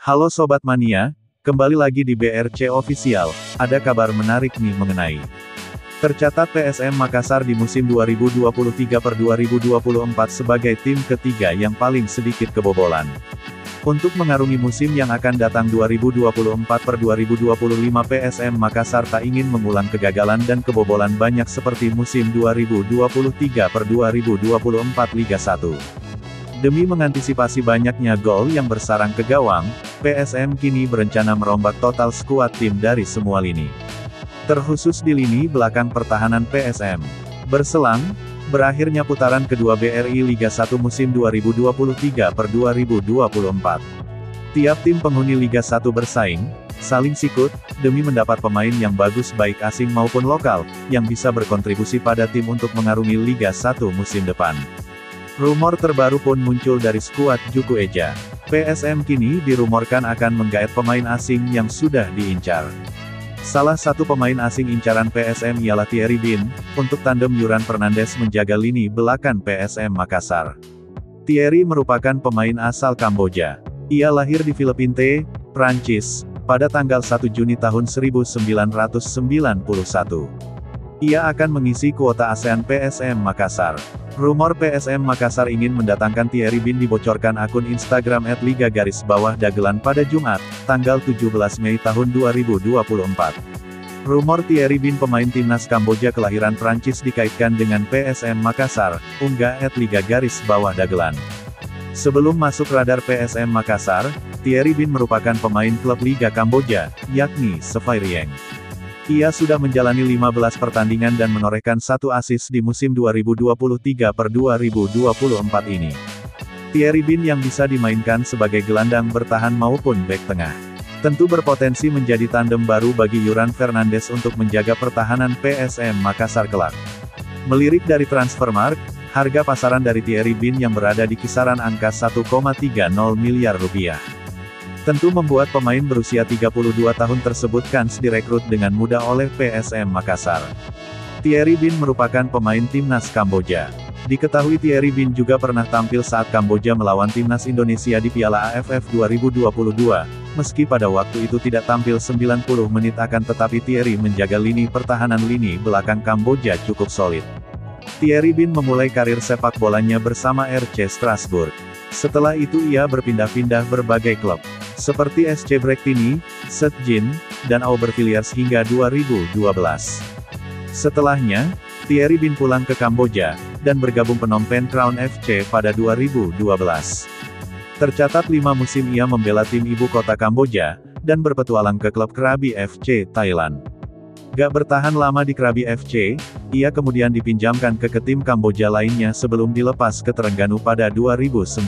Halo Sobat Mania, kembali lagi di BRC Official. Ada kabar menarik nih mengenai tercatat PSM Makassar di musim 2023/2024 sebagai tim ketiga yang paling sedikit kebobolan. Untuk mengarungi musim yang akan datang 2024/2025, PSM Makassar tak ingin mengulang kegagalan dan kebobolan banyak seperti musim 2023/2024 Liga 1. Demi mengantisipasi banyaknya gol yang bersarang ke gawang, PSM kini berencana merombak total skuad tim dari semua lini. Terkhusus di lini belakang pertahanan PSM. Berselang, berakhirnya putaran kedua BRI Liga 1 musim 2023/2024. Tiap tim penghuni Liga 1 bersaing, saling sikut, demi mendapat pemain yang bagus baik asing maupun lokal, yang bisa berkontribusi pada tim untuk mengarungi Liga 1 musim depan. Rumor terbaru pun muncul dari skuad Juku Eja. PSM kini dirumorkan akan menggaet pemain asing yang sudah diincar. Salah satu pemain asing incaran PSM ialah Thierry Bin, untuk tandem Yuran Fernandes menjaga lini belakang PSM Makassar. Thierry merupakan pemain asal Kamboja. Ia lahir di Filipina, Prancis, pada tanggal 1 Juni tahun 1991. Ia akan mengisi kuota ASEAN PSM Makassar. Rumor PSM Makassar ingin mendatangkan Thierry Bin dibocorkan akun Instagram @liga_dagelan pada Jumat, tanggal 17 Mei tahun 2024. Rumor Thierry Bin pemain timnas Kamboja kelahiran Prancis dikaitkan dengan PSM Makassar, unggah @liga_dagelan. Sebelum masuk radar PSM Makassar, Thierry Bin merupakan pemain klub Liga Kamboja, yakni Sefirieng. Ia sudah menjalani 15 pertandingan dan menorehkan 1 assist di musim 2023/2024 ini. Thierry Bin yang bisa dimainkan sebagai gelandang bertahan maupun bek tengah, tentu berpotensi menjadi tandem baru bagi Yuran Fernandes untuk menjaga pertahanan PSM Makassar kelak. Melirik dari Transfermarkt, harga pasaran dari Thierry Bin yang berada di kisaran angka 1,30 miliar rupiah. Tentu membuat pemain berusia 32 tahun tersebut kans direkrut dengan mudah oleh PSM Makassar. Thierry Bin merupakan pemain timnas Kamboja. Diketahui Thierry Bin juga pernah tampil saat Kamboja melawan timnas Indonesia di Piala AFF 2022, meski pada waktu itu tidak tampil 90 menit akan tetapi Thierry menjaga lini pertahanan lini belakang Kamboja cukup solid. Thierry Bin memulai karir sepak bolanya bersama RC Strasbourg. Setelah itu ia berpindah-pindah berbagai klub, seperti SC Brektini, Setjin, dan Aubervilliers hingga 2012. Setelahnya, Thierry Bin pulang ke Kamboja, dan bergabung Phnom Penh Crown FC pada 2012. Tercatat 5 musim ia membela tim ibu kota Kamboja, dan berpetualang ke klub Krabi FC Thailand. Gak bertahan lama di Krabi FC, ia kemudian dipinjamkan ke tim Kamboja lainnya sebelum dilepas ke Terengganu pada 2019.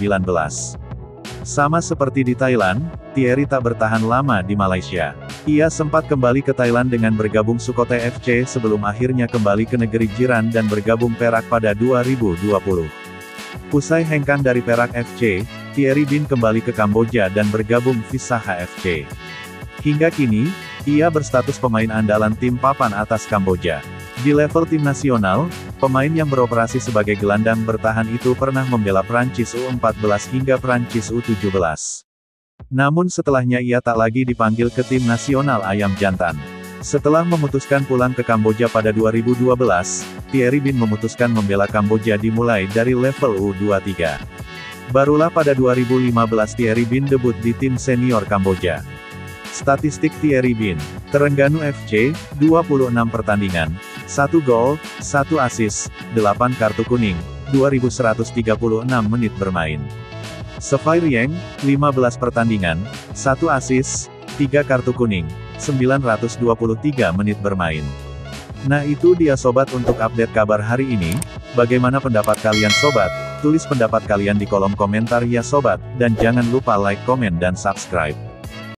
Sama seperti di Thailand, Thierry tak bertahan lama di Malaysia. Ia sempat kembali ke Thailand dengan bergabung Sukhothai FC sebelum akhirnya kembali ke negeri jiran dan bergabung Perak pada 2020. Usai hengkang dari Perak FC, Thierry Bin kembali ke Kamboja dan bergabung Visaha FC. Hingga kini, ia berstatus pemain andalan tim papan atas Kamboja. Di level tim nasional, pemain yang beroperasi sebagai gelandang bertahan itu pernah membela Prancis U14 hingga Prancis U17. Namun setelahnya ia tak lagi dipanggil ke tim nasional ayam jantan. Setelah memutuskan pulang ke Kamboja pada 2012, Thierry Bin memutuskan membela Kamboja dimulai dari level U23. Barulah pada 2015 Thierry Bin debut di tim senior Kamboja. Statistik Thierry Bin: Terengganu FC, 26 pertandingan, 1 gol, 1 assist, 8 kartu kuning, 2136 menit bermain. Sefirieng, 15 pertandingan, 1 assist, 3 kartu kuning, 923 menit bermain. Nah itu dia sobat untuk update kabar hari ini. Bagaimana pendapat kalian sobat? Tulis pendapat kalian di kolom komentar ya sobat, dan jangan lupa like, komen dan subscribe.